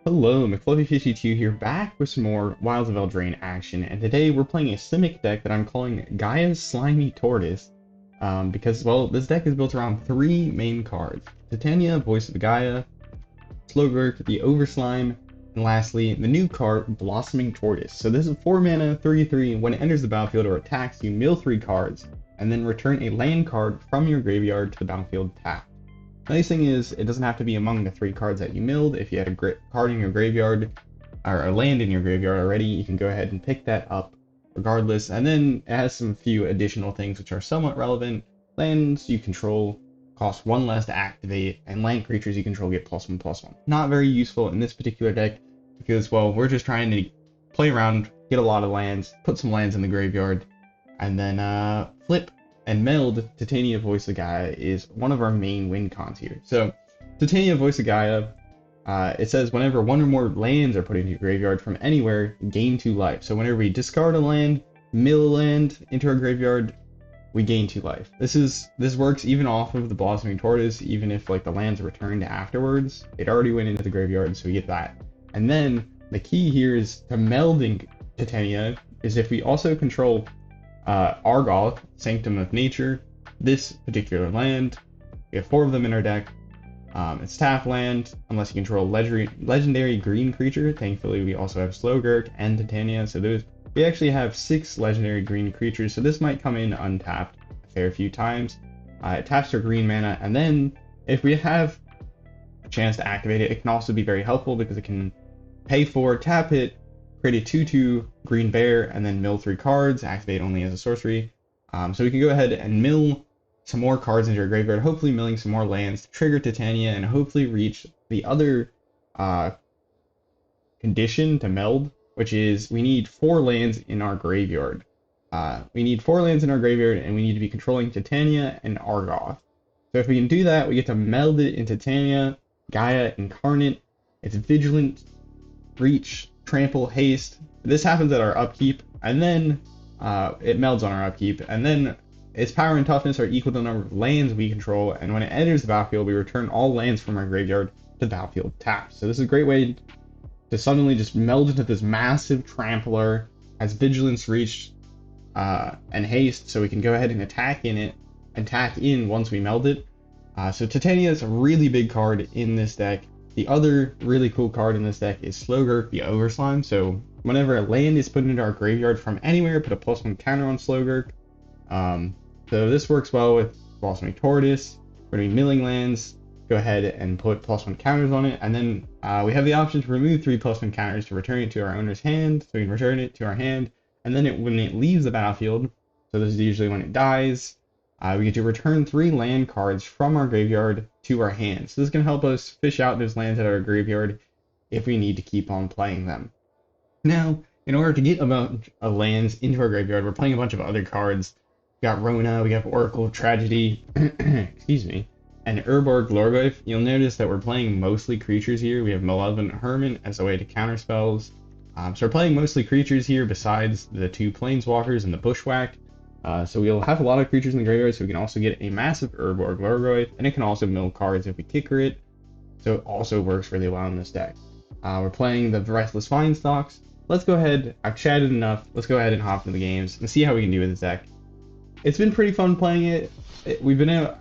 Hello, McFluffy52 here, back with some more Wilds of Eldraine action, and today we're playing a simic deck that I'm calling Gaea's Slimy Tortoise, because, well, this deck is built around three main cards: Titania, Voice of Gaea, Slogurk, the Overslime, and lastly, the new card, Blossoming Tortoise. So this is 4 mana, 3/3, when it enters the battlefield or attacks, you mill 3 cards, and then return a land card from your graveyard to the battlefield tapped. Nice thing is, it doesn't have to be among the 3 cards that you milled. If you had a card in your graveyard, or a land in your graveyard already, you can go ahead and pick that up regardless. And then it has some few additional things which are somewhat relevant. Lands you control cost 1 less to activate, and land creatures you control get +1/+1. Not very useful in this particular deck, because, well, we're just trying to play around, get a lot of lands, put some lands in the graveyard, and then flip and meld Titania Voice of Gaea is one of our main win cons here. So Titania Voice of Gaea, it says whenever 1 or more lands are put into your graveyard from anywhere, gain 2 life. So whenever we discard a land, mill a land into our graveyard, we gain 2 life. This works even off of the Blossoming Tortoise, even if like the lands are returned afterwards. It already went into the graveyard, so we get that. And then the key here is to melding Titania is if we also control Argoth, Sanctum of Nature, this particular land. We have 4 of them in our deck. It's tap land, unless you control legendary green creature. Thankfully, we also have Slogurk and Titania, so we actually have 6 legendary green creatures, so this might come in untapped a fair few times. It taps for green mana, and then if we have a chance to activate it, it can also be very helpful because it can pay for, tap it, create a 2/2 green bear, and then mill 3 cards, activate only as a sorcery. So we can go ahead and mill some more cards into our graveyard, hopefully milling some more lands to trigger Titania and hopefully reach the other condition to meld, which is we need 4 lands in our graveyard. We need 4 lands in our graveyard, and we need to be controlling Titania and Argoth. So if we can do that, we get to meld it in Titania, Gaea Incarnate. It's Vigilant, Reach, Trample, Haste. This happens at our upkeep, and then it melds on our upkeep, and then its power and toughness are equal to the number of lands we control, and when it enters the battlefield, we return all lands from our graveyard to the battlefield tapped. So this is a great way to suddenly just meld into this massive trampler, has Vigilance, Reach, and Haste, so we can go ahead and attack in once we meld it. So Titania is a really big card in this deck. The other really cool card in this deck is Slogurk, the Overslime. So whenever a land is put into our graveyard from anywhere, put a +1 counter on Slogurk. So this works well with Blossoming Tortoise. We're going to be milling lands, go ahead and put +1 counters on it, and then we have the option to remove 3 +1 counters to return it to our owner's hand. So we can return it to our hand, and then when it leaves the battlefield, so this is usually when it dies, we get to return 3 land cards from our graveyard to our hand. So this can help us fish out those lands at our graveyard if we need to keep on playing them. Now, in order to get a bunch of lands into our graveyard, we're playing a bunch of other cards. We got Rona, we have Oracle of Tragedy, excuse me, and Urborg Lorgoyf. You'll notice that we're playing mostly creatures here. We have Malevolent Hermit as a way to counter spells. So we're playing mostly creatures here besides the 2 Planeswalkers and the Bushwhack. So we'll have a lot of creatures in the graveyard, so we can also get a massive Urborg Lorgoyf, and it can also mill cards if we kicker it. So it also works really well in this deck. We're playing the Restless Vinestalks. Let's go ahead, I've chatted enough, let's go ahead and hop into the games and see how we can do with this deck. It's been pretty fun playing it. We've been able,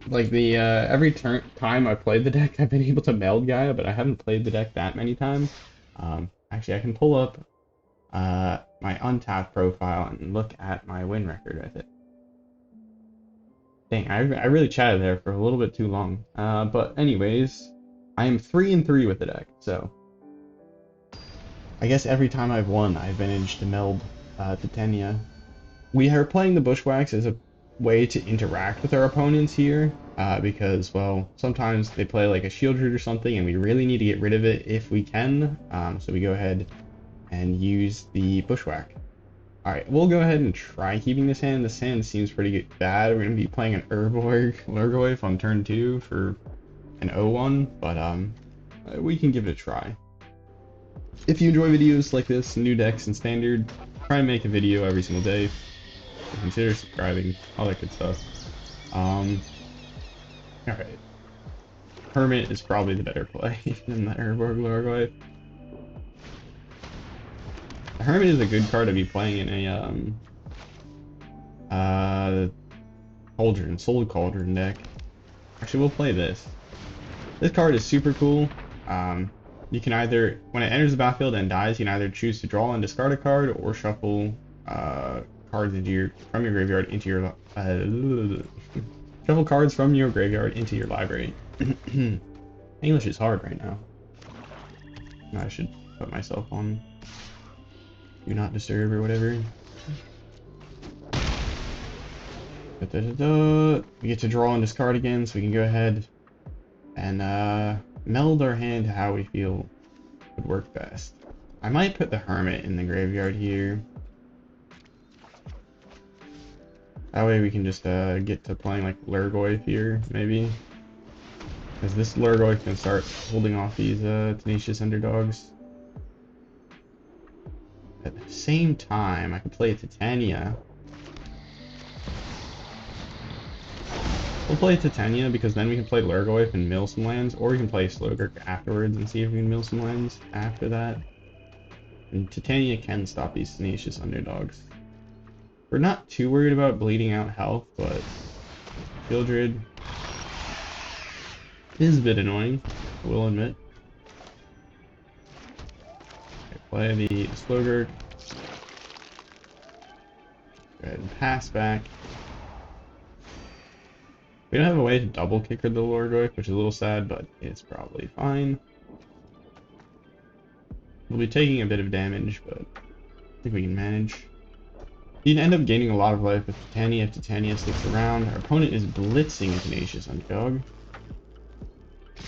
like every time I played the deck, I've been able to meld Gaea, but I haven't played the deck that many times. Actually, I can pull up my untapped profile and look at my win record with it. Dang, I really chatted there for a little bit too long. But anyways, I am 3-3 with the deck, so I guess every time I've won, I've managed to meld Titania. We are playing the Bushwhacks as a way to interact with our opponents here, because, well, sometimes they play like a Shield Root or something, and we really need to get rid of it if we can. So we go ahead and use the Bushwhack. Alright, we'll go ahead and try keeping this hand. This hand seems pretty bad. We're going to be playing an Urborg Lorgoyf on turn 2 for an 0-1, but we can give it a try. If you enjoy videos like this, new decks and standard, try and make a video every single day. Consider subscribing, all that good stuff. Alright. Hermit is probably the better play than the Urborg Argoth. The Hermit is a good card to be playing in a Cauldron, Soul Cauldron deck. Actually, we'll play this. This card is super cool. You can either, when it enters the battlefield and dies, you can either choose to draw and discard a card, or shuffle cards from your graveyard into your shuffle cards from your graveyard into your library. English is hard right now. I should put myself on Do Not Disturb or whatever. We get to draw and discard again, so we can go ahead and meld our hand to how we feel would work best. I might put the Hermit in the graveyard here. That way we can just get to playing like Lurgoyf here, maybe. Because this Lurgoyf can start holding off these tenacious underdogs. At the same time, I could play Titania. We'll play Titania because then we can play Lurgoyf and mill some lands, or we can play Slogurk afterwards and see if we can mill some lands after that. And Titania can stop these tenacious underdogs. We're not too worried about bleeding out health, but Shieldred is a bit annoying, I will admit. Okay, play the Slogurk. Go ahead and pass back. We don't have a way to double kicker the Lurgoyf, which is a little sad, but it's probably fine. We'll be taking a bit of damage, but I think we can manage. You'd end up gaining a lot of life with Titania if Titania sticks around. Our opponent is blitzing a tenacious underdog,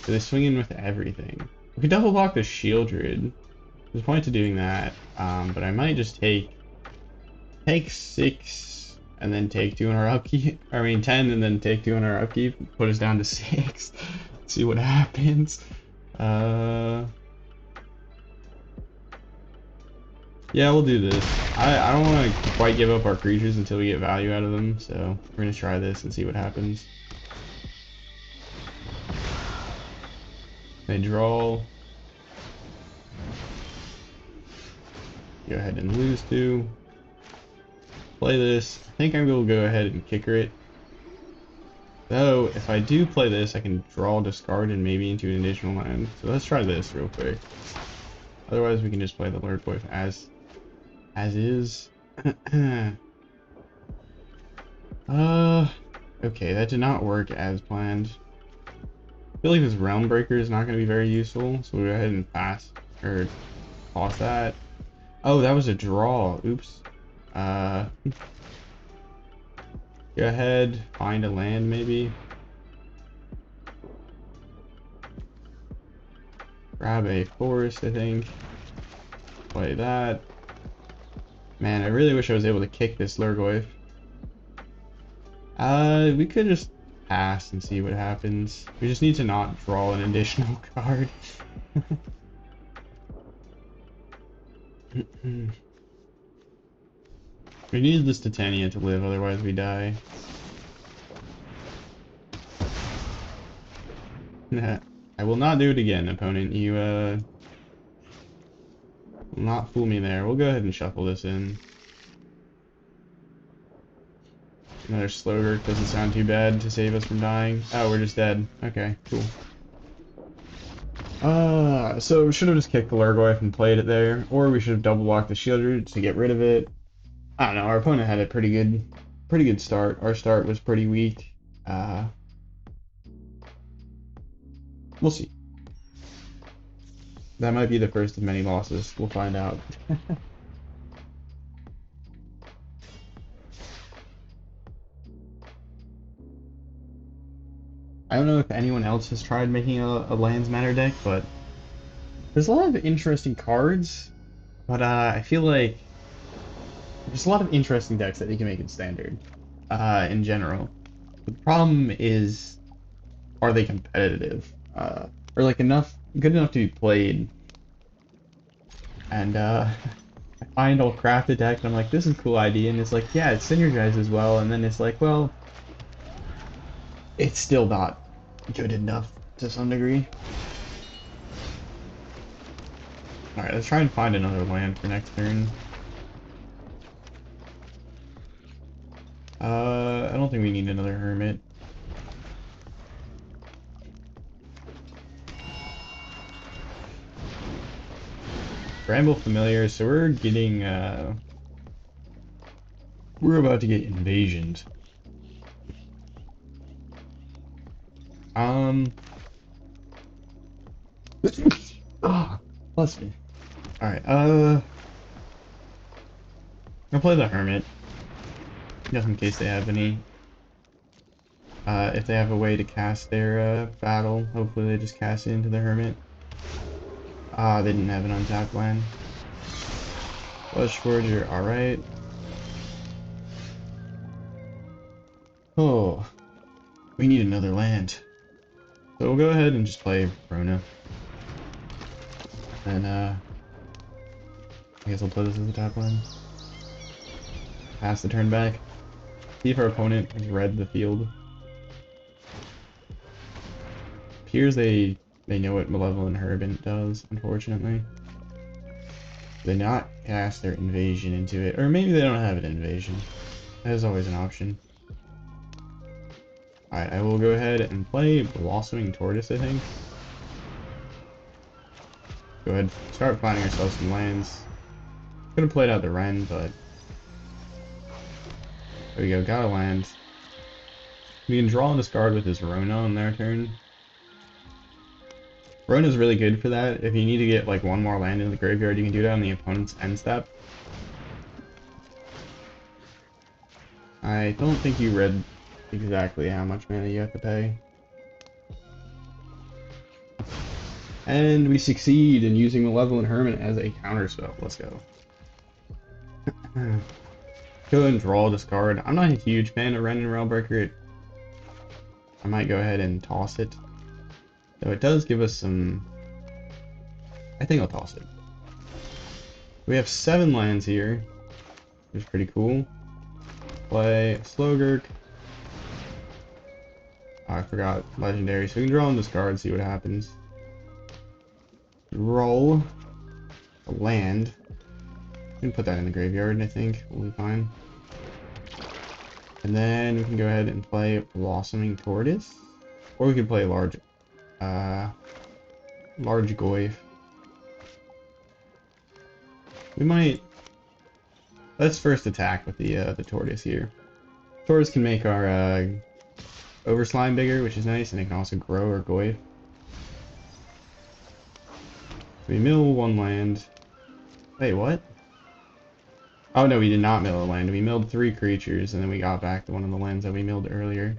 so they swing in with everything. We could double block the Shieldred. There's a point to doing that, but I might just take 6 and then take 2 in our upkeep. I mean 10 and then take 2 in our upkeep. Put us down to 6. See what happens. Yeah, we'll do this. I don't want to quite give up our creatures until we get value out of them, so we're going to try this and see what happens. They draw. Go ahead and lose 2. Play this. I think I will go ahead and kicker it. Though, if I do play this, I can draw, discard, and maybe into an additional land. So let's try this real quick. Otherwise, we can just play the Lurgoyf as is. Okay, that did not work as planned. I feel like this Realm Breaker is not going to be very useful, so we'll go ahead and pass, or toss that. Oh, that was a draw. Oops. Go ahead, find a land maybe. Grab a forest, I think. Play that. Man, I really wish I was able to kick this Lurgoyf. We could just pass and see what happens. We just need to not draw an additional card. We need this Titania to live, otherwise we die. I will not do it again, opponent. You, will not fool me there. We'll go ahead and shuffle this in. Another Slogurk doesn't sound too bad to save us from dying. Oh, we're just dead. Okay, cool. So we should have just kicked the Lurgoyf and played it there, or we should have double blocked the Shieldred to get rid of it. I don't know, our opponent had a pretty good start. Our start was pretty weak. We'll see. That might be the first of many losses. We'll find out. I don't know if anyone else has tried making a Lands Matter deck, but there's a lot of interesting cards, but I feel like there's a lot of interesting decks that you can make in Standard, in general. The problem is, are they competitive? Or like good enough to be played? And I find I'll craft a deck and I'm like, this is a cool idea, and it's like, yeah, it synergizes well, and then it's like, well, it's still not good enough to some degree. Alright, let's try and find another land for next turn. I don't think we need another hermit. Bramble Familiar, so we're getting, we're about to get invasioned. Ah, bless me. Alright, I'll play the Hermit, just in case they have any. If they have a way to cast their, battle, hopefully they just cast it into the Hermit. Ah, they didn't have an untapped land. Flesh Forger, alright. Oh, we need another land. So we'll go ahead and just play Rona. And, I guess I'll play this as a top land. Pass the turn back. See if our opponent has read the field. Appears they know what Malevolent Herbant does, unfortunately. They not cast their invasion into it, or maybe they don't have an invasion. That is always an option. Alright, I will go ahead and play Blossoming Tortoise, I think. Go ahead, start finding ourselves some lands. Could have played out the Wren, but there we go, got a land. We can draw and discard with his Rona on their turn. Rona's really good for that. If you need to get like one more land in the graveyard, you can do that on the opponent's end step. I don't think you read exactly how much mana you have to pay. And we succeed in using Malevolent Hermit as a counterspell. Let's go. Go ahead and draw, discard. I'm not a huge fan of Wren and Railbreaker. I might go ahead and toss it. Though it does give us some... I think I'll toss it. We have 7 lands here, which is pretty cool. Play Slogurk. Oh, I forgot Legendary, so we can draw and discard, see what happens. Roll a land. We can put that in the graveyard, I think. We'll be fine. And then we can go ahead and play Blossoming Tortoise. Or we could play large Goyf. We might... Let's first attack with the Tortoise here. Tortoise can make our Overslime bigger, which is nice, and it can also grow our Goyf. We mill 1 land. Wait, what? Oh no, we did not mill a land. We milled 3 creatures, and then we got back to one of the lands that we milled earlier.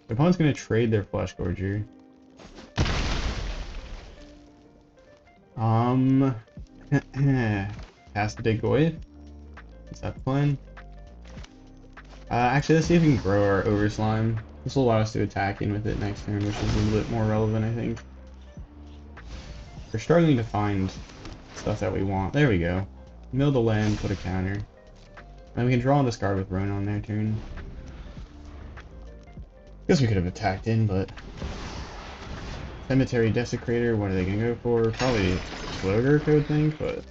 The opponent's going to trade their Flesh Gorger. Cast the big Goyf. Is that the plan? Actually, let's see if we can grow our Overslime. This will allow us to attack in with it next turn, which is a little bit more relevant, I think. We're struggling to find stuff that we want. There we go. Mill the land, put a counter. And we can draw and discard with Rona on their turn. Guess we could have attacked in, but... Cemetery Desecrator, what are they going to go for? Probably Slogurk, I would think, but...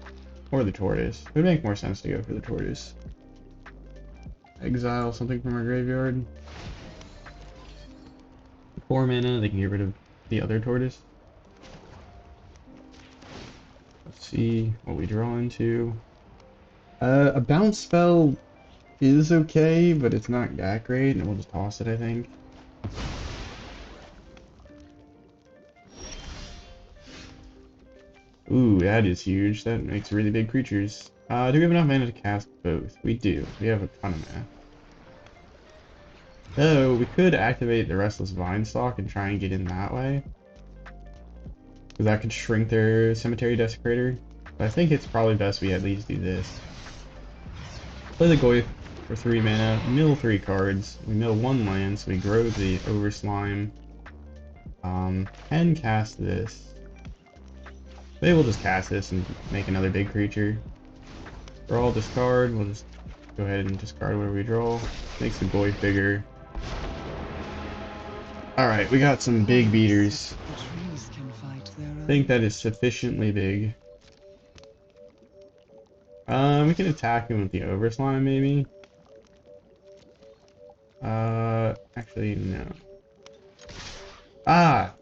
Or the Tortoise. It would make more sense to go for the Tortoise. Exile something from our graveyard. 4 mana, they can get rid of the other Tortoise. Let's see what we draw into. A bounce spell is okay, but it's not that great, and we'll just toss it, I think. Ooh, that is huge. That makes really big creatures. Do we have enough mana to cast both? We do. We have a ton of mana. So, we could activate the Restless Vinestalk and try and get in that way. Because that could shrink their Cemetery Desecrator. But I think it's probably best we at least do this. Play the Goyf for 3 mana, mill 3 cards. We mill 1 land, so we grow the Overslime. And cast this. Maybe we'll just cast this and make another big creature. Draw, discard. We'll just go ahead and discard whatever we draw. Makes the Goyf bigger. Alright, we got some big beaters. The trees can fight their I own. think that is sufficiently big. We can attack him with the Overslime, maybe. Actually, no. Ah!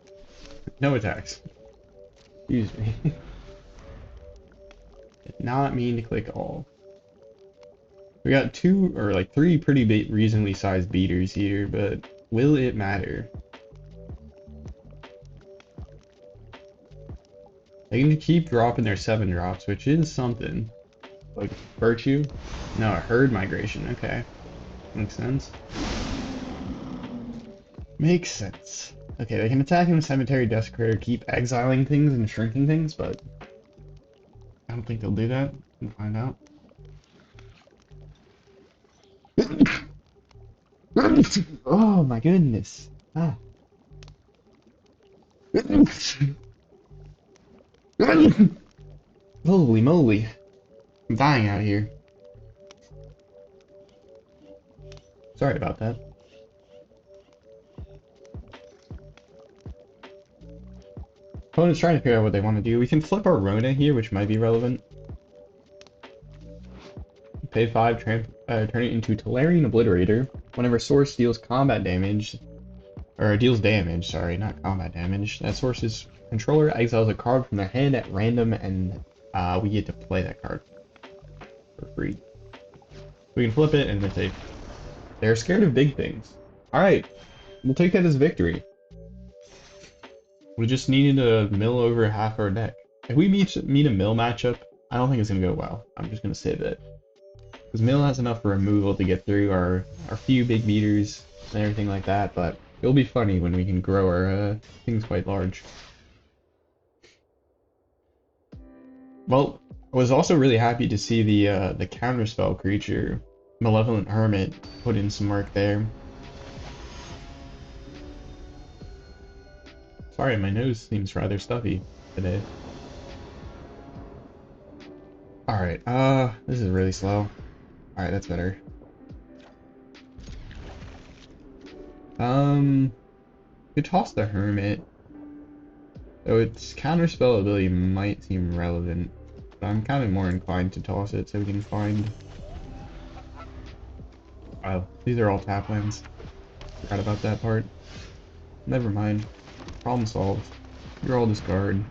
No attacks. Excuse me. Did not mean to click all. We got two, or like three pretty big, reasonably sized beaters here, but will it matter? They can keep dropping their 7 drops, which is something. Like, Virtue? No, a Herd Migration, okay. Makes sense. Makes sense. Okay, they can attack in the Cemetery Desecrator, keep exiling things and shrinking things, but I don't think they'll do that. We'll find out. Oh my goodness. Ah. Holy moly. I'm dying out here. Sorry about that. Opponent's trying to figure out what they want to do. We can flip our Rona here, which might be relevant. Pay 5, turn it into Tolarian Obliterator. Whenever source deals combat damage, or deals damage, sorry, not combat damage, that source's controller exiles a card from their hand at random, and we get to play that card for free. We can flip it, and they're scared of big things. Alright, we'll take that as victory. We just needed to mill over half our deck. If we meet a mill matchup, I don't think it's going to go well. I'm just going to say that. Because mill has enough removal to get through our few big beaters and everything like that, but it'll be funny when we can grow our things quite large. Well, I was also really happy to see the counterspell creature, Malevolent Hermit, put in some work there. Sorry, my nose seems rather stuffy today. Alright, this is really slow. Alright, that's better. Could toss the Hermit. Though its counterspell ability might seem relevant. But I'm kind of more inclined to toss it so we can find... Oh, these are all tap lands. Forgot about that part. Never mind. Problem solved. You're all discard.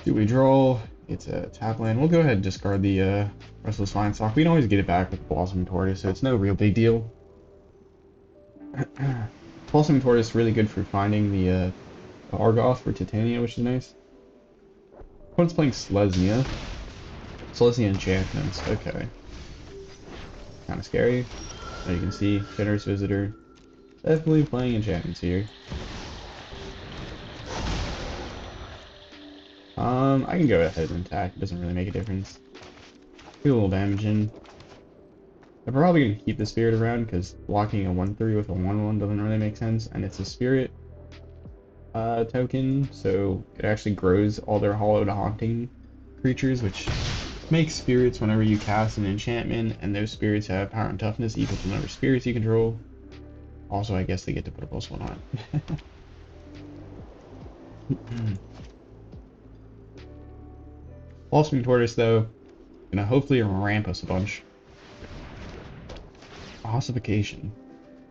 Do we draw? It's a tap land. We'll go ahead and discard the Restless Vinestalk. We can always get it back with Blossoming Tortoise, so it's no real big deal. Blossoming Tortoise is really good for finding the Argoth for Titania, which is nice. Opponent's playing Selesyna. Selesyna Enchantments, okay. Kind of scary. As you can see, Generous Visitor. Definitely playing Enchantments here. I can go ahead and attack. It doesn't really make a difference. Do a little damage in. I'm probably going to keep the Spirit around because blocking a 1/3 with a 1/1 doesn't really make sense, and it's a Spirit token, so it actually grows all their Hollowed Haunting creatures, which makes spirits whenever you cast an enchantment, and those spirits have power and toughness equal to the number of spirits you control. Also, I guess they get to put a +1 on it. Blossoming Tortoise, though, gonna hopefully ramp us a bunch. Ossification.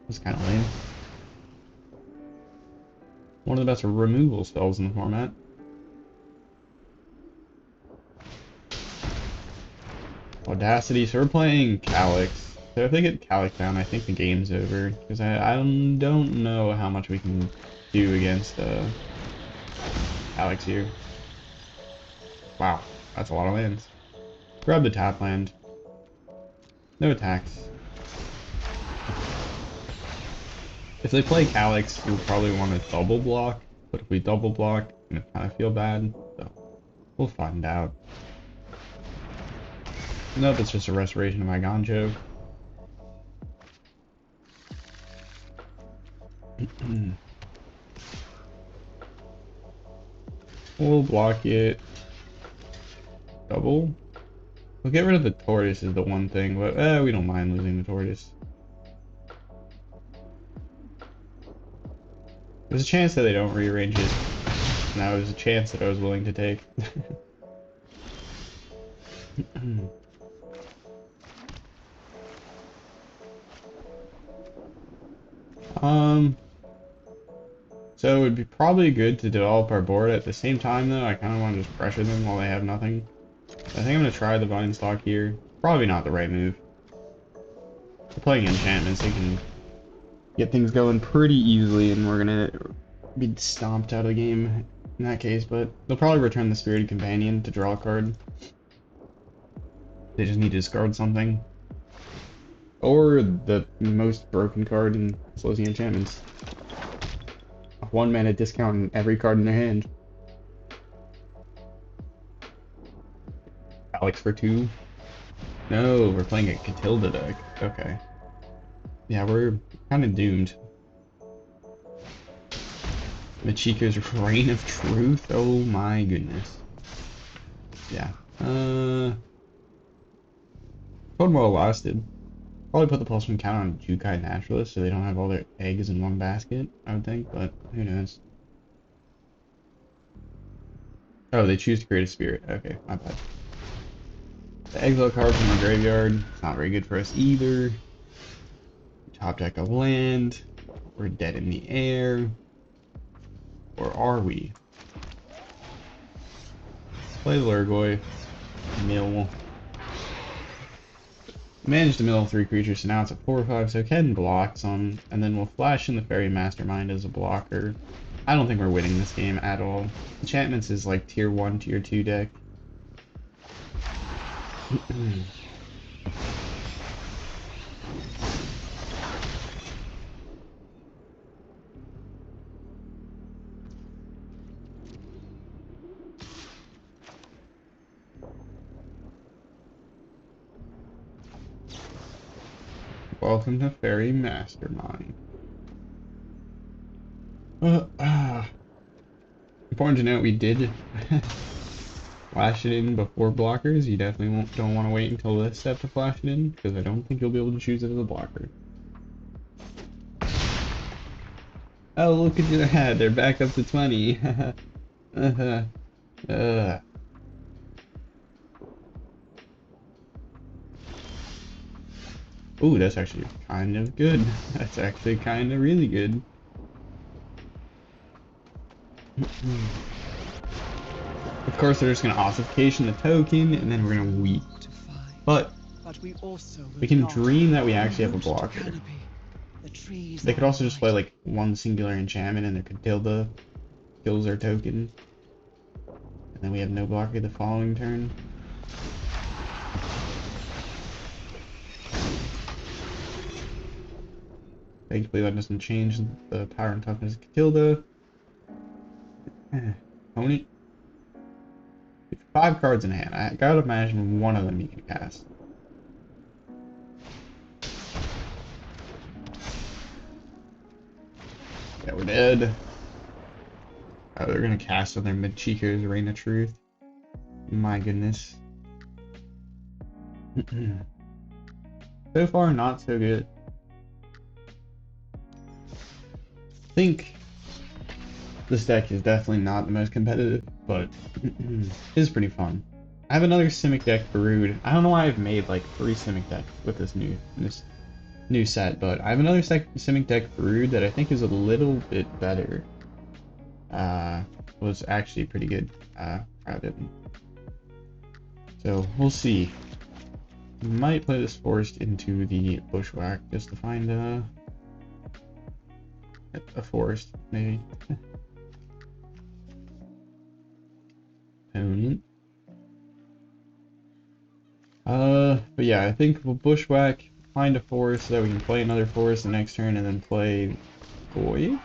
That's kind of lame. One of the best removal spells in the format. Audacity, so we're playing Calyx. So if they get Calyx down, I think the game's over. Because I don't know how much we can do against Calyx here. Wow, that's a lot of lands. Grab the tap land. No attacks. If they play Calyx, we'll probably want to double block. But if we double block, I'm gonna kind of feel bad. So we'll find out. Nope, it's just a restoration of my Ganjo. We'll block it. Double. We'll get rid of the tortoise is the one thing, but we don't mind losing the tortoise. There's a chance that they don't rearrange it. And that was a chance that I was willing to take. So it would be probably good to develop our board at the same time though. I kind of want to just pressure them while they have nothing. So I think I'm going to try the Vinestalk here. Probably not the right move. We're playing Enchantments, they can get things going pretty easily, and we're going to be stomped out of the game in that case, but they'll probably return the Spirited Companion to draw a card. They just need to discard something. Or the most broken card in Selesyna Enchantments. A 1-mana discount on every card in their hand. Alex for 2. No, we're playing a Catilda deck. Okay. Yeah, we're kind of doomed. Machika's Reign of Truth? Oh my goodness. Yeah. Well lasted. Probably put the +1 count on Jukai Naturalist so they don't have all their eggs in one basket, I would think, but who knows. Oh, they choose to create a spirit. Okay, my bad. The exile card from the graveyard. It's not very good for us either. Top deck a land. We're dead in the air. Or are we? Play the Lurgoy. Mill. Managed to mill 3 creatures, so now it's a 4/5, so it can block some, and then we'll flash in the Fairy Mastermind as a blocker. I don't think we're winning this game at all. Enchantments is like tier 1, tier 2 deck. Welcome to Fairy Mastermind. Important to note, we did flash it in before blockers. You definitely don't want to wait until this step to flash it in, because I don't think you'll be able to choose it as a blocker. Oh, look at that, they're back up to 20. Ooh, that's actually kind of good. That's actually kind of really good. Of course, they're just going to ossification the token, and then we're going to weep. But we can dream that we actually have a blocker. They could also just play like one singular enchantment, and their Catilda kills their token. And then we have no blocker the following turn. Thankfully, that doesn't change the power and toughness of Catilda. Opponent. 5 cards in hand. I gotta imagine one of them you can cast. Yeah, we're dead. Oh, they're gonna cast on their Machika's Reign of Truth. My goodness. So far, not so good. I think this deck is definitely not the most competitive, but it is pretty fun. I have another Simic deck Brood. I don't know why I've made like 3 Simic decks with this new set, but I have another Simic deck Brood that I think is a little bit better. Was actually pretty good. Proud of it. So we'll see. Might play this forest into the Bushwhack just to find a forest, maybe. Opponent. But yeah, I think we'll Bushwhack, find a forest so that we can play another forest the next turn, and then play WOE.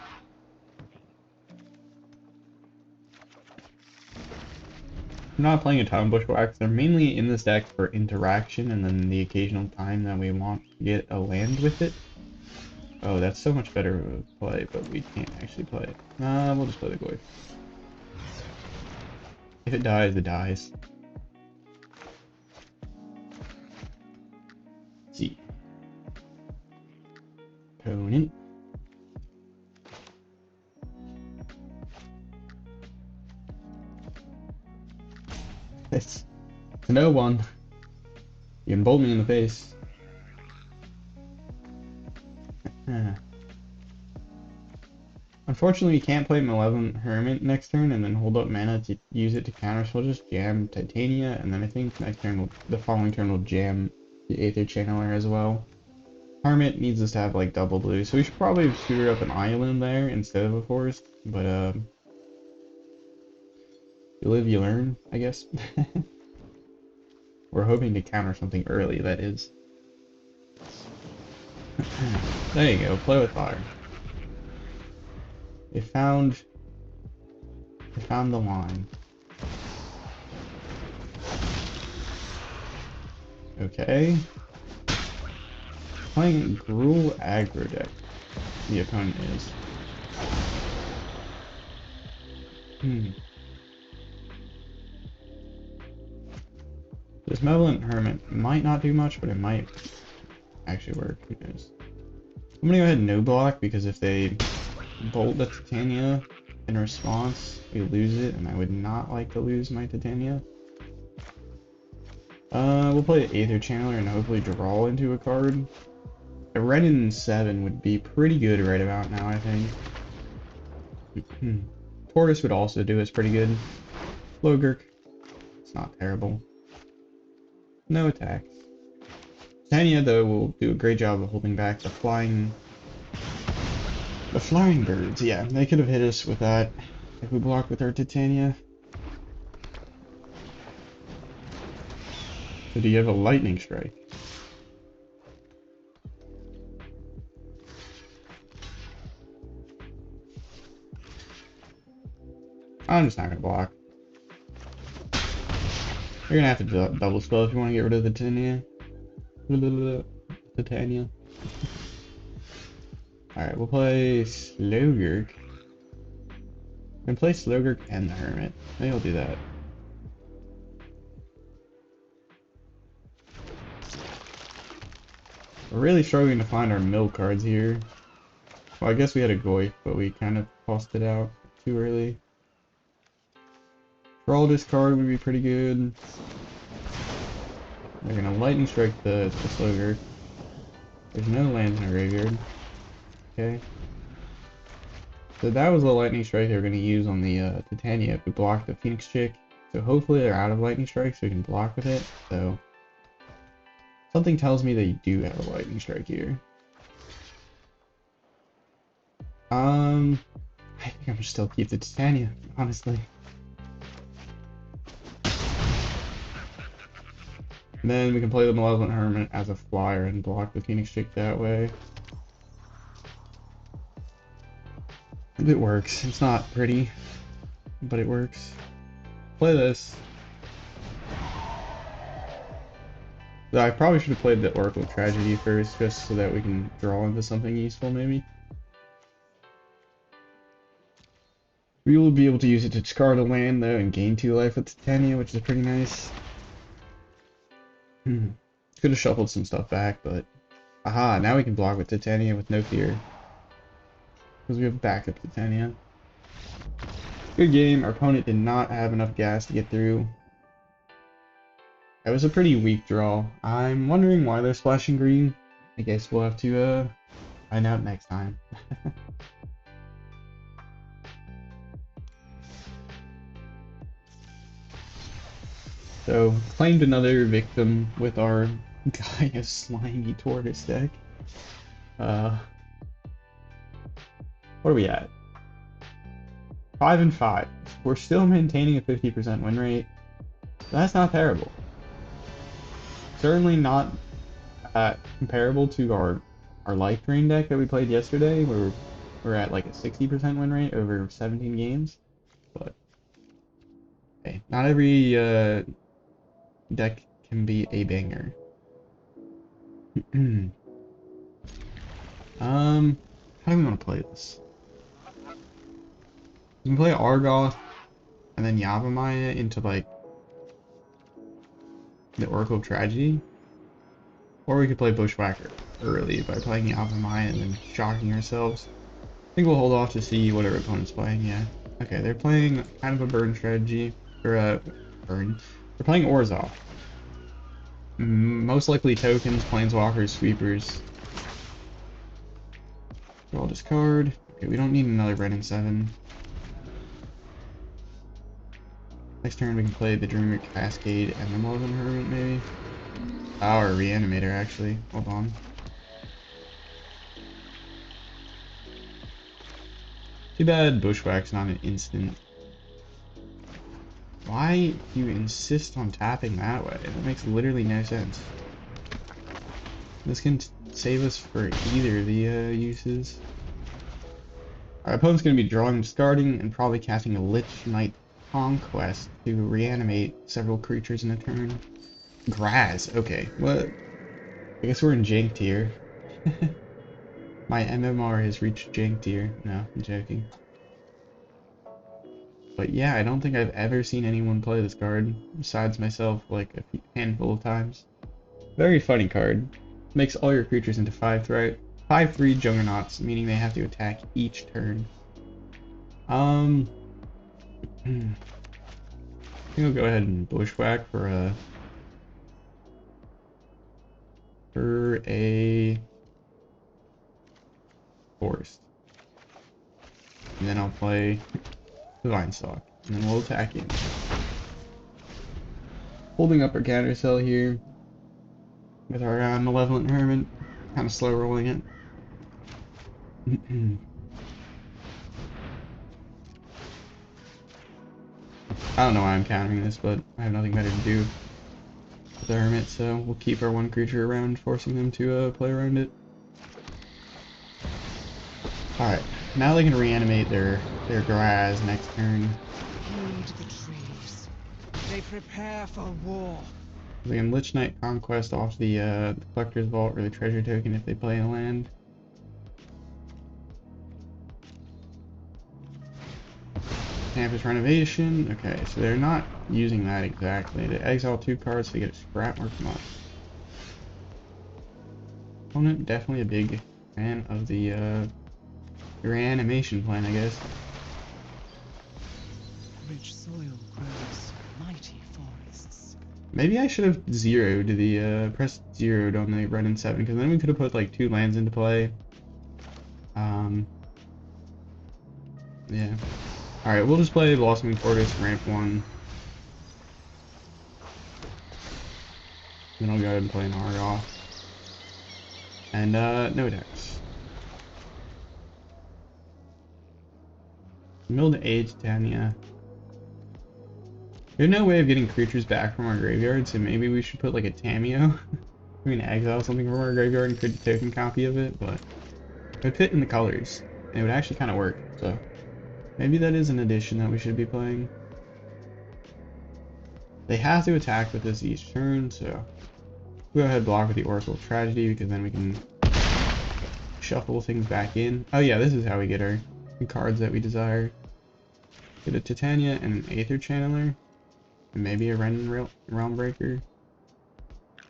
I'm not playing a ton of Bushwhacks. They're mainly in this deck for interaction, and then the occasional time that we want to get a land with it. Oh, that's so much better to play, but we can't actually play it. We'll just play the Goy. If it dies, it dies. Let's see. Opponent. It's no one. You can bolt me in the face. Unfortunately, we can't play Malevolent Hermit next turn and then hold up mana to use it to counter, so we'll just jam Titania, and then I think next turn, the following turn, we'll jam the Aether Channeler as well. Hermit needs us to have like double blue, so we should probably shoot her up an island there instead of a forest, but you live, you learn, I guess. We're hoping to counter something early, that is. There you go, play with fire. They found the line. Okay. Playing Gruul aggro deck. The opponent is. This Malevolent Hermit might not do much, but it might actually work. Who knows? I'm gonna go ahead and no block, because if they bolt the Titania in response, we lose it, and I would not like to lose my Titania. We'll play the Aether Channeler and hopefully draw into a card. A red in 7 would be pretty good right about now, I think. Tortoise would also do us pretty good. Slogurk, it's not terrible. No attacks. Titania, though, will do a great job of holding back the flying birds. Yeah, they could have hit us with that if we blocked with our Titania. So do you have a lightning strike? I'm just not gonna block. You're gonna have to double spell if you want to get rid of the Titania. Titania. Alright, we'll play Slogurk. We can play Slogurk and the Hermit. Maybe I'll do that. We're really struggling to find our mill cards here. Well, I guess we had a Goy, but we kind of tossed it out too early. Draw this card would be pretty good. They're gonna lightning strike the Slogurk. There's no lands in our graveyard. Okay. So that was the lightning strike they were gonna use on the Titania if we block the Phoenix chick. So hopefully they're out of lightning strike so we can block with it. So something tells me they do have a lightning strike here. I think I'm gonna still keep the Titania, honestly. And then we can play the Malevolent Hermit as a flyer and block the Phoenix chick that way. It works. It's not pretty, but it works. Play this. I probably should have played the Oracle Tragedy first, just so that we can draw into something useful, maybe. We will be able to use it to discard a land, though, and gain 2 life with Titania, which is pretty nice. Could have shuffled some stuff back, but... Aha, now we can block with Titania with no fear. Because we have backup Titania. Good game. Our opponent did not have enough gas to get through. That was a pretty weak draw. I'm wondering why they're splashing green. I guess we'll have to find out next time. So, claimed another victim with our Gaea Slimy Tortoise deck. What are we at? 5 and 5. We're still maintaining a 50% win rate. That's not terrible. Certainly not comparable to our Life Drain deck that we played yesterday, where we're at like a 60% win rate over 17 games. But hey, not every deck can be a banger. How do we want to play this? We can play Argoth and then Yavimaya into like the Oracle of Tragedy, or we could play Bushwhacker early by playing Yavimaya and then shocking ourselves. I think we'll hold off to see what our opponent's playing. Yeah. Okay, they're playing kind of a burn strategy, or a burn. We're playing Orzhov. Most likely tokens, planeswalkers, sweepers. Draw this card. Okay, we don't need another red and 7. Next turn we can play the Dreamroot Cascade and the Blossoming Hermit maybe. Or Reanimator actually. Hold on. Too bad Bushwhack's not an instant. Why do you insist on tapping that way? That makes literally no sense. This can save us for either of the uses. Our opponent's going to be drawing, discarding, and probably casting a Lich Knight Conquest to reanimate several creatures in a turn. Grass, okay. What? I guess we're in jank tier. My MMR has reached jank tier. No, I'm joking. But yeah, I don't think I've ever seen anyone play this card, besides myself, like a handful of times. Very funny card. Makes all your creatures into 5/3 juggernauts, meaning they have to attack each turn. I think I'll go ahead and Bushwhack for a forest. And then I'll play the Vinestalk, and then we'll attack in. Holding up our counter cell here with our Malevolent Hermit, kind of slow rolling it. I don't know why I'm countering this, but I have nothing better to do with the Hermit, so we'll keep our one creature around, forcing them to play around it. Alright, now they can reanimate their grass next turn. Heed the trees. They prepare for war. They can Lich Knight Conquest off the Collector's Vault or the Treasure Token if they play a land. Campus Renovation. Okay, so they're not using that exactly. They exile 2 cards to get a scrap mark from us. Opponent definitely a big fan of the reanimation plan, I guess. Rich soil grows mighty forests. Maybe I should have zeroed the pressed zeroed on the red and 7, because then we could have put like 2 lands into play. Yeah. Alright, we'll just play Blossoming Tortoise, ramp 1. Then I'll go ahead and play an Argoth. And no attacks. Milled A Titania. There's no way of getting creatures back from our graveyard, so maybe we should put like a Tameo. We can exile something from our graveyard and create a token copy of it, but it would fit in the colors. And it would actually kind of work, so maybe that is an addition that we should be playing. They have to attack with this each turn, so we'll go ahead and block with the Oracle of Tragedy, because then we can shuffle things back in. Oh yeah, this is how we get our cards that we desire. Get a Titania and an Aether Channeler, and maybe a Realm Breaker.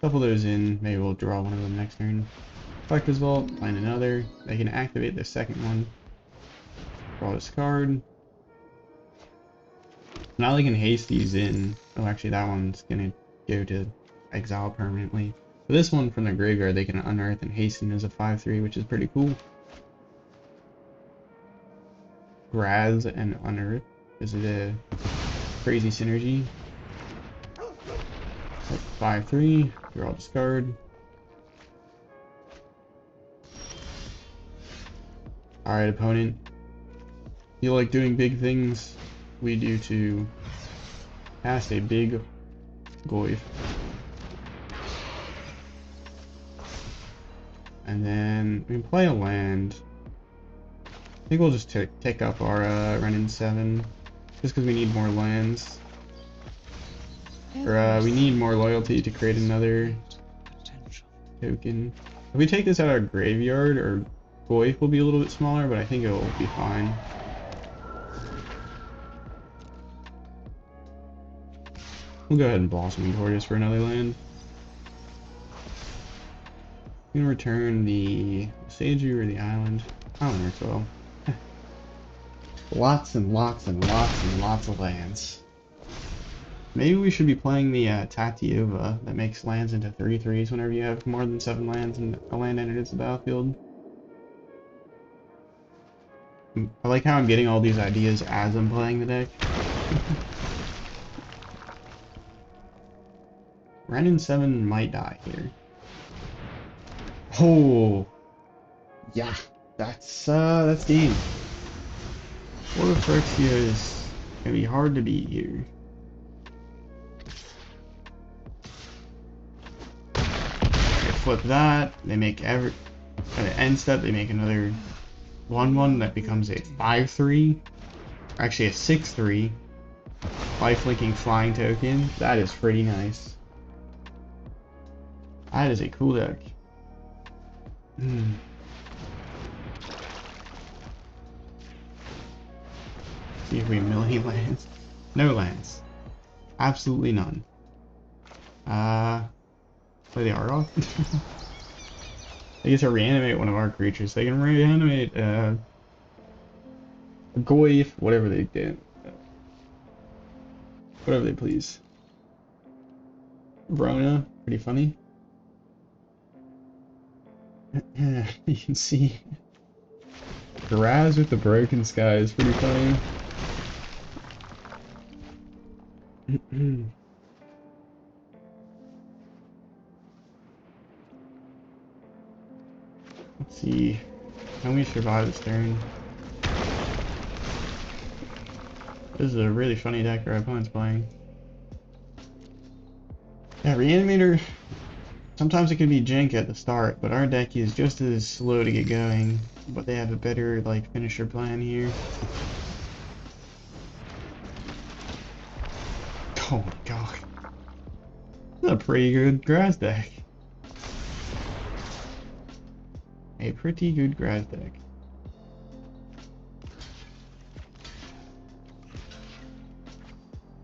Shuffle those in, maybe we'll draw one of them next turn. Collector's Vault, find another. They can activate the second one. Draw this card. Now they can haste these in. Oh, actually that one's gonna go to exile permanently. For this one from their graveyard, they can unearth and hasten as a 5/3, which is pretty cool. Graz and unearth. Is it a crazy synergy? 5/3, draw discard. Alright, opponent. You like doing big things? We do to cast a big Goyf. And then we can play a land. I think we'll just take up our Renin 7, just because we need more lands. Or we need more loyalty to create another token. If we take this out of our graveyard, our Goyf will be a little bit smaller, but I think it will be fine. We'll go ahead and Blossoming Tortoise for another land. We can return the Seiju or the island. Island works well. Lots and lots and lots and lots of lands. Maybe we should be playing the Tatiova that makes lands into 3/3s whenever you have more than 7 lands and a land enters the battlefield. I like how I'm getting all these ideas as I'm playing the deck. Renin 7 might die here. Oh, yeah, that's game. What if Phyrexia is gonna be hard to beat here? They flip that. They make at the end step. They make another 1/1 that becomes a 5/3. Actually, a 6/3. Lifelinking flying token. That is pretty nice. That is a cool deck. See if we mill any lands. No lands. Absolutely none. Play the Argoth. They get to reanimate one of our creatures. They can reanimate Goyf, whatever they did. Whatever they please. Rona, pretty funny. You can see Graz with the broken sky is pretty funny. Let's see. Can we survive this turn? This is a really funny deck our opponent's playing. Yeah, Reanimator, sometimes it can be jank at the start, but our deck is just as slow to get going. But they have a better, like, finisher plan here. Oh my god. That's a pretty good grass deck. A pretty good grass deck.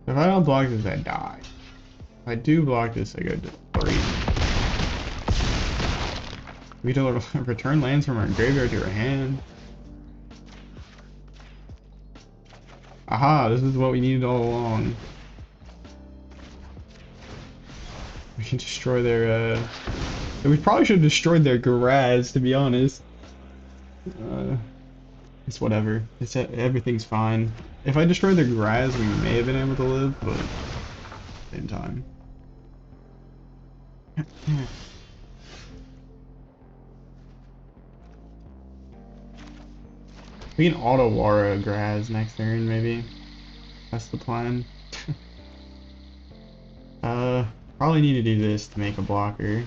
If I don't block this, I die. If I do block this, I go to 3. We don't return lands from our graveyard to our hand. Aha, this is what we needed all along. We can destroy their, we probably should have destroyed their Garaz, to be honest. It's whatever. Everything's fine. If I destroyed their Garaz, we may have been able to live, but same time. We can auto Wara Graz next turn, maybe. That's the plan. Probably need to do this to make a blocker.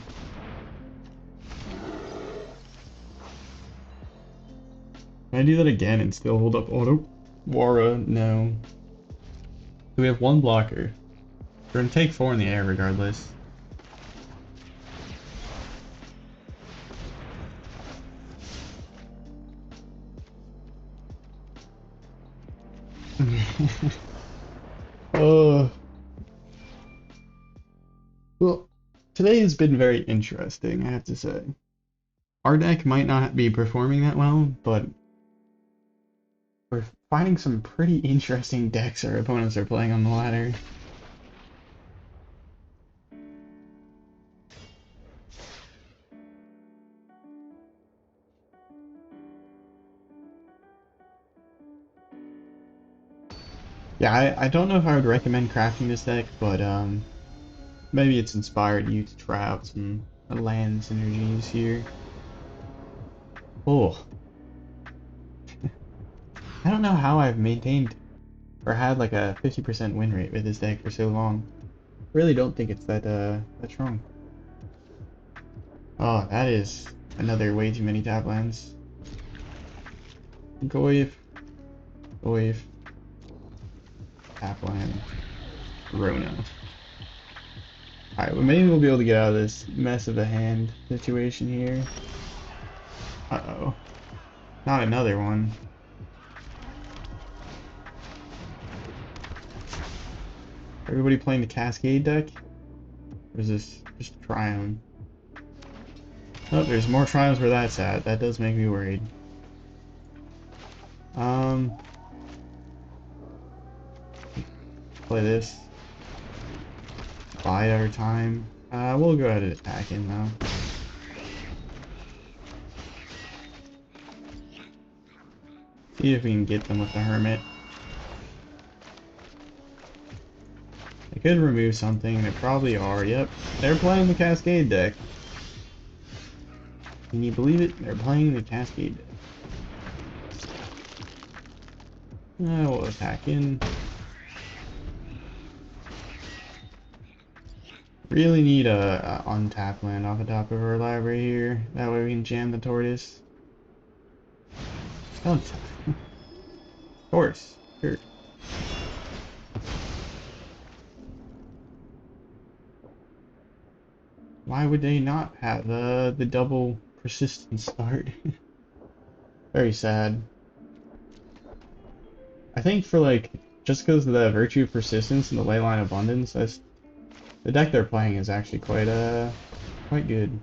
Can I do that again and still hold up auto Wara? No. So we have 1 blocker. We're gonna take 4 in the air regardless. Well, today has been very interesting, I have to say. Our deck might not be performing that well, but we're finding some pretty interesting decks our opponents are playing on the ladder. Yeah, I don't know if I would recommend crafting this deck, but maybe it's inspired you to try out some land synergies here. Oh. I don't know how I've maintained or had like a 50% win rate with this deck for so long. Really don't think it's that strong. Oh, that is another way too many tap lands. Goyf. Goyf. Tap land. Rona. Alright, well maybe we'll be able to get out of this mess of a hand situation here. Uh-oh. Not another one. Everybody playing the Cascade deck? Or is this just Triumph? Oh, there's more Triumphs where that's at. That does make me worried. Play this. bide our time. We'll go ahead and attack in though. See if we can get them with the Hermit. They could remove something, they probably are. Yep, they're playing the Cascade deck. Can you believe it? They're playing the Cascade deck. We'll attack in. Really need a untapped land off the top of our library here. That way we can jam the Tortoise. Don't. Tortoise. Sure. Why would they not have the double persistence start? Very sad. I think for like, just because of the Virtue of Persistence and the Leyline Abundance, the deck they're playing is actually quite good.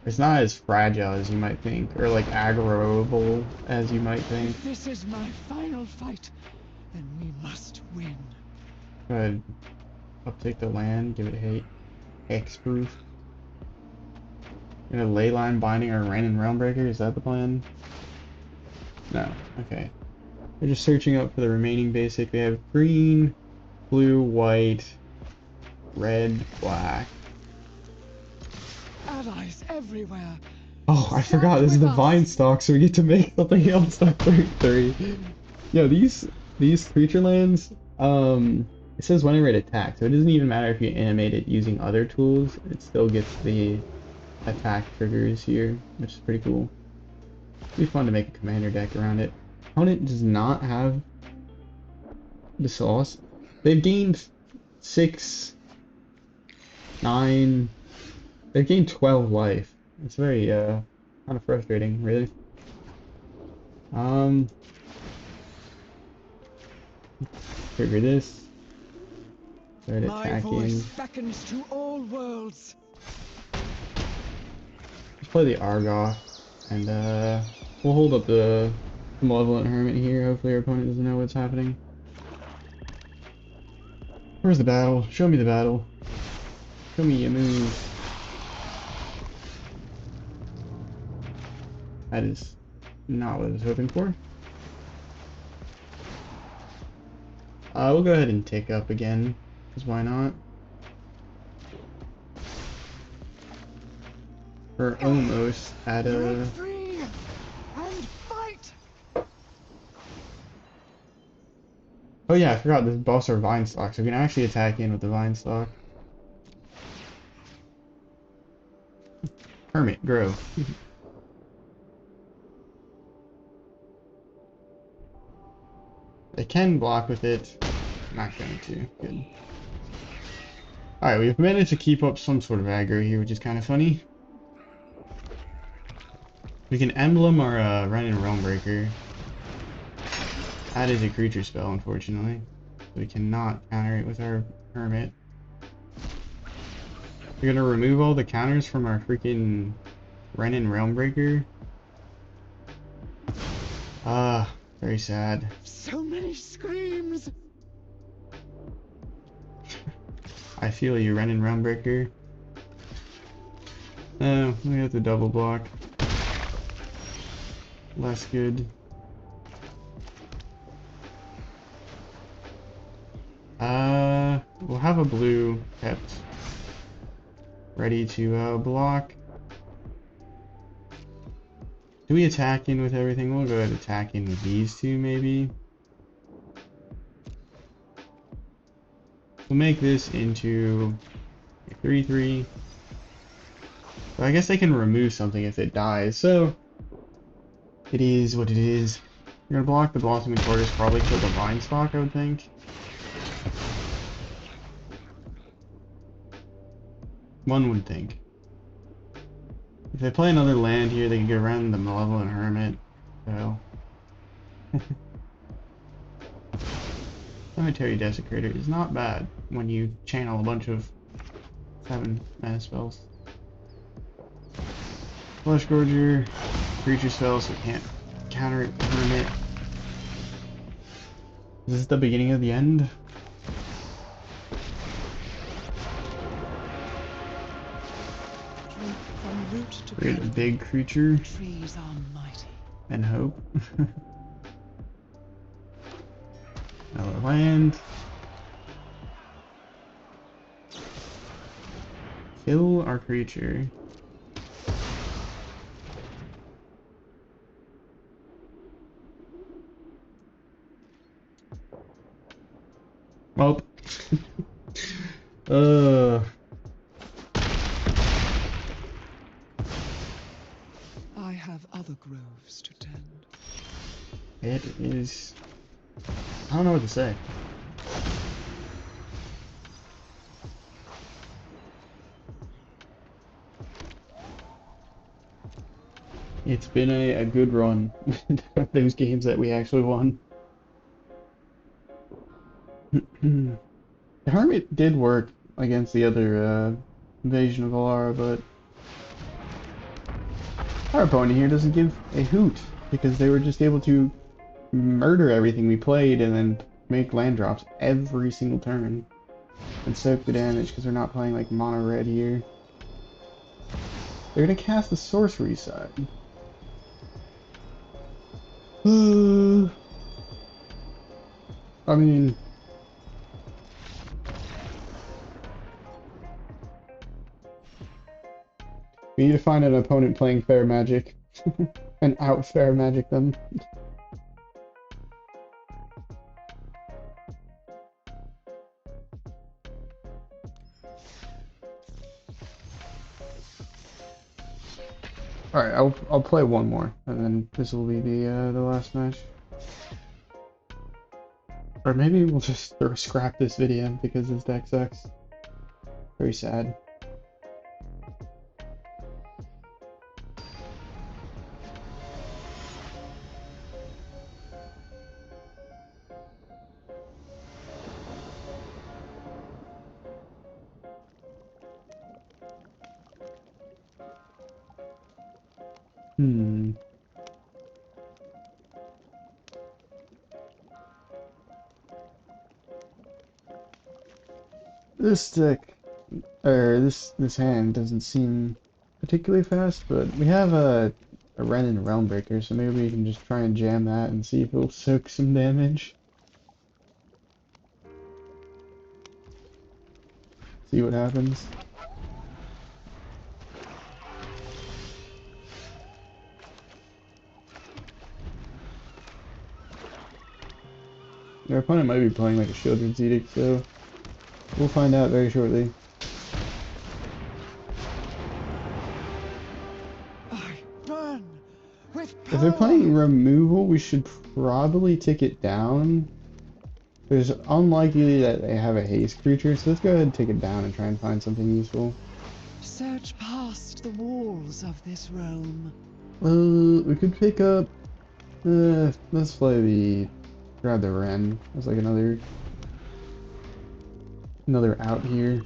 It's not as fragile as you might think, or like aggroable as you might think. If this is my final fight, then we must win. Go ahead, uptake the land, give it hexproof. Gonna Leyline Binding or Renin Realmbreaker, is that the plan? No, okay. We're just searching up for the remaining basic. They have green, blue, white, red, black. Allies everywhere. Oh, I forgot this is the Vinestalk, so we get to make something else on turn 3. Yo, these creature lands, it says whenever it attacks, so it doesn't even matter if you animate it using other tools, it still gets the attack triggers here, which is pretty cool. It'd be fun to make a commander deck around it. Opponent does not have the sauce. They've gained 6, 9, they've gained 12 life. It's very, kind of frustrating, really. Trigger this. Start My attacking. voice beckons to all worlds. Let's play the Argoth, and we'll hold up the Malevolent Hermit here. Hopefully our opponent doesn't know what's happening. Where's the battle? Show me the battle. Show me your move. That is not what I was hoping for. We'll go ahead and take up again, because why not? We're almost at a... Free and fight. Oh yeah, I forgot this boss are Vinestalk, so we can actually attack in with the Vinestalk. Hermit, grow. They can block with it. Not going to. Good. Alright, we've managed to keep up some sort of aggro here, which is kind of funny. We can emblem our Renin Realmbreaker. That is a creature spell, unfortunately. We cannot counter it with our Hermit. We're gonna remove all the counters from our freaking Renin Realmbreaker. Very sad. So many screams. I feel you, Renin Realmbreaker. Oh, we have to double block. Less good. We'll have a blue kept ready to block. Do we attack in with everything? We'll go ahead and attack in with these two, maybe. We'll make this into a 3/3. So I guess they can remove something if it dies, so it is what it is. We're gonna block the Blossoming Tortoise, probably kill the Vinestalk, I would think. One would think. If they play another land here, they can get around the Malevolent Hermit. So. Cemetery Desecrator is not bad when you channel a bunch of 7 mana spells. Flesh Gorger, creature spells, so we can't counter it with Hermit. Is this the beginning of the end? root to Create a crown. big creature Trees are mighty. and hope. Another land. Kill our creature. Well. I have other groves to tend. It is. I don't know what to say. It's been a good run. Those games that we actually won. The Hermit did work against the other invasion of Alara, but our opponent here doesn't give a hoot because they were just able to murder everything we played and then make land drops every single turn and soak the damage because they're not playing like mono red here. They're gonna cast the sorcery side. I mean, we need to find an opponent playing fair magic and out fair magic them. All right, I'll play one more, and then this will be the last match. Or maybe we'll just scrap this video because this deck sucks. Very sad. This deck, or this hand doesn't seem particularly fast, but we have a Ren and Realm Breaker, so maybe we can just try and jam that and see if it'll soak some damage. See what happens. Their opponent might be playing like a Children's Edict, so we'll find out very shortly. I burn with If they're power. playing removal, we should probably tick it down. It's unlikely that they have a haste creature, so let's go ahead and take it down and try and find something useful. Search past the walls of this realm. We could pick up. Let's play the. Grab the Ren. There's like another out here.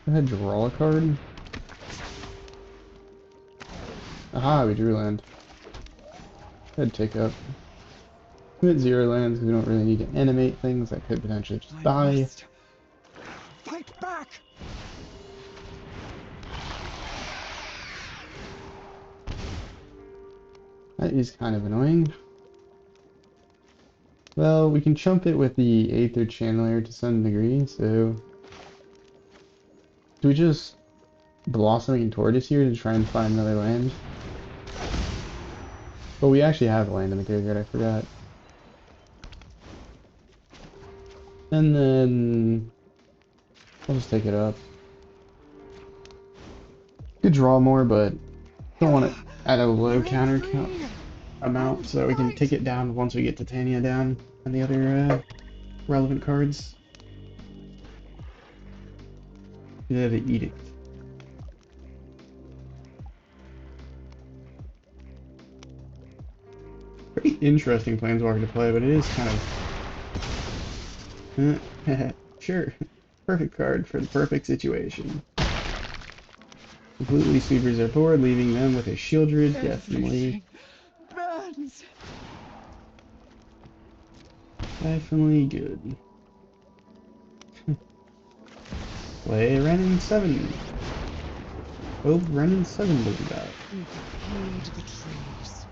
Go ahead, draw a card. Aha, we drew land. Go ahead, take up. We hit 0 lands because we don't really need to animate things that could potentially just die. Must fight back. That is kind of annoying. Well, we can chump it with the Aether Channeler to some degree, so... Do we just Blossoming Tortoise here to try and find another land? But we actually have land in the graveyard, I forgot. And then... I'll just take it up. Could draw more, but don't want to add a low counter count amount so that we can take it down once we get Titania down and the other relevant cards. Yeah, the Edict. Pretty interesting Planeswalker to play, but it is kind of... Sure. Perfect card for the perfect situation. Completely sweepers their board, leaving them with a Shieldred, definitely. Burns. Definitely good. Play Renin 7. Hope Renin 7 does that. We could heed the trees.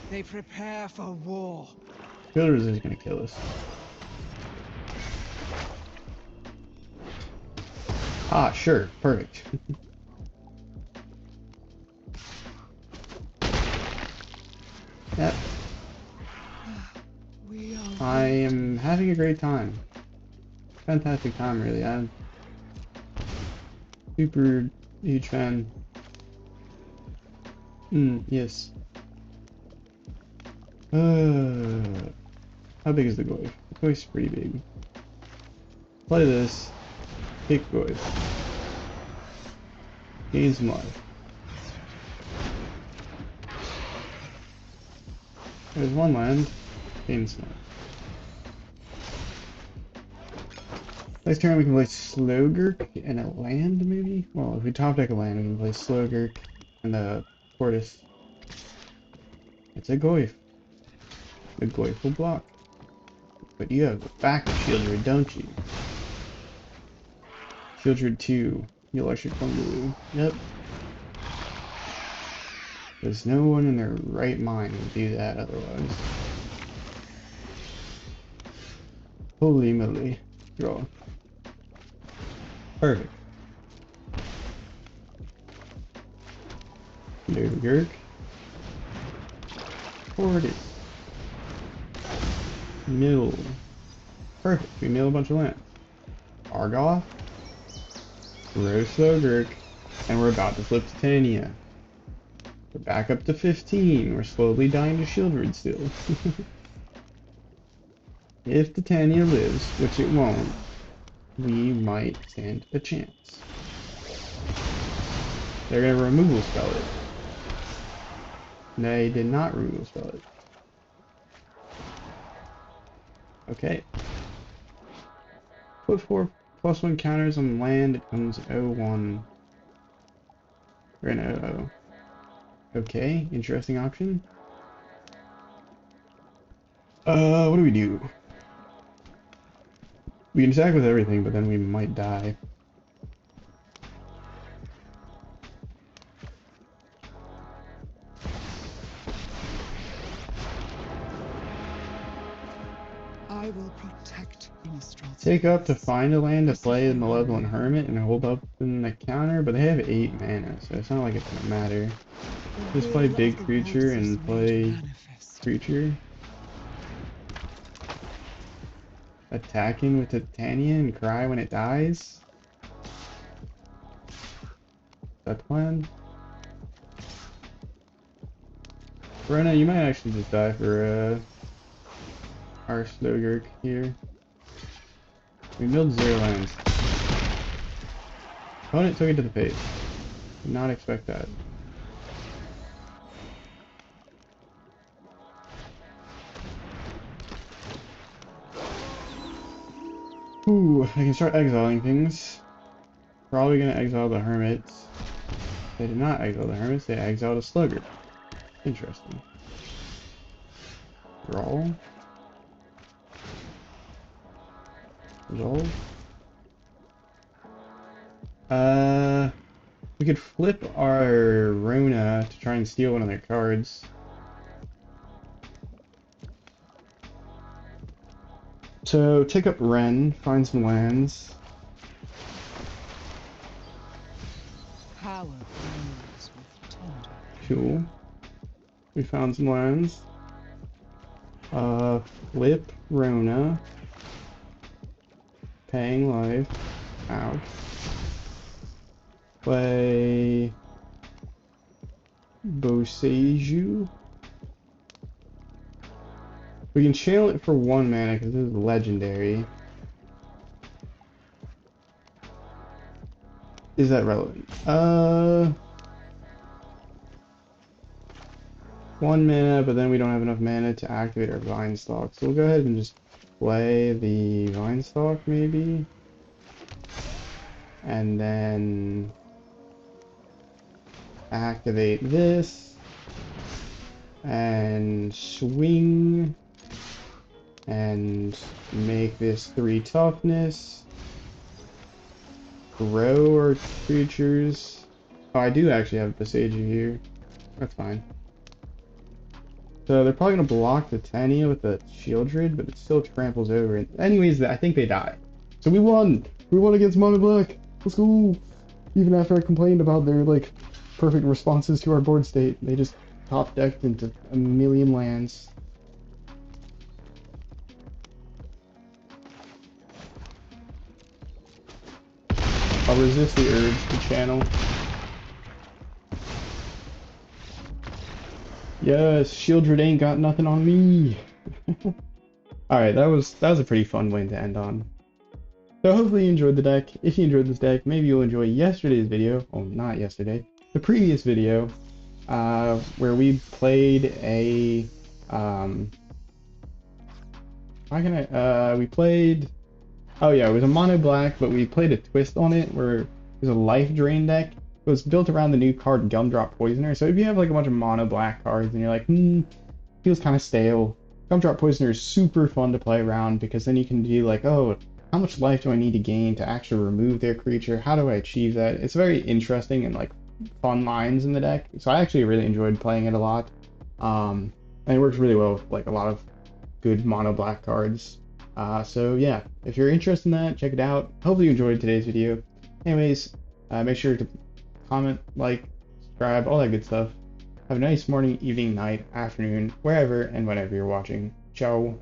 They prepare for war. Builders is gonna kill us. Ah, sure, perfect. Yep. I am having a great time. Fantastic time, really. I'm super huge fan. Yes. How big is the Goyf? The Goyf's pretty big. Play this. Pick Goyf. Gain some life. There's one land. Gain some life. Next turn we can play Slogurk and a land, maybe? Well, if we top deck a land, we can play Slogurk and the Tortoise. It's a Goyf. The Goyf will block. But you have a backup Shieldred, don't you? Shieldred 2. You electric Golgari. Yep. There's no one in their right mind would do that otherwise. Holy moly. Draw. Perfect. Slogurk. Tortoise. Mill. Perfect. We mill a bunch of land. Argoth. Throw Slogurk. And we're about to flip Titania. We're back up to 15. We're slowly dying to Shieldred still. If Titania lives, which it won't, we might stand a chance. They're gonna removal spell it. They did not removal spell it. Okay. Put 4+1 counters on land, it comes 0-1. We're in 0-0. Okay, interesting option. What do we do? We can attack with everything, but then we might die. I will protect Innistrad. Take up to find a land to play the Malevolent Hermit and hold up in the counter, but they have 8 mana, so it's not like it's gonna matter. Just play big creature and play creature. Attacking with Titania and cry when it dies? Is that the plan? Rena, you might actually just die for our Slogurk here. We milled 0 lands. Opponent took it to the face. Did not expect that. Ooh, I can start exiling things. Probably gonna exile the Hermits. They did not exile the Hermits, they exiled a Slugger. Interesting. Draw. Resolve. We could flip our Rona to try and steal one of their cards. So take up Ren, find some lands. Power grows with tender. Cool. We found some lands. Flip Rona. Paying life. Ouch. Play Boseiju. We can channel it for 1 mana because this is legendary. Is that relevant? 1 mana, but then we don't have enough mana to activate our Vinestalk. So we'll go ahead and just play the Vinestalk maybe. And then activate this. And swing. And make this 3 toughness. grow our creatures. Oh, I do actually have Besieger here. That's fine. So they're probably gonna block the Titania with the Shieldred, but it still tramples over it. Anyways, I think they die. So we won! We won against Mono Black! Let's go! Even after I complained about their, like, perfect responses to our board state, they just top-decked into a million lands. I'll resist the urge to channel. Yes, Shieldred ain't got nothing on me! Alright, that was a pretty fun win to end on. So hopefully you enjoyed the deck. If you enjoyed this deck, maybe you'll enjoy yesterday's video. Well, not yesterday. The previous video, where we played a, we played, oh yeah, it was a mono black, but we played a twist on it where it was a life drain deck. It was built around the new card Gumdrop Poisoner. So if you have like a bunch of mono black cards and you're like, feels kind of stale, Gumdrop Poisoner is super fun to play around because then you can be like, oh, how much life do I need to gain to actually remove their creature? How do I achieve that? It's very interesting and like fun lines in the deck. So I actually really enjoyed playing it a lot. And it works really well with like a lot of good mono black cards. So yeah, if you're interested in that, check it out. Hopefully you enjoyed today's video. Anyways, make sure to comment, like, subscribe, all that good stuff. Have a nice morning, evening, night, afternoon, wherever and whenever you're watching. Ciao.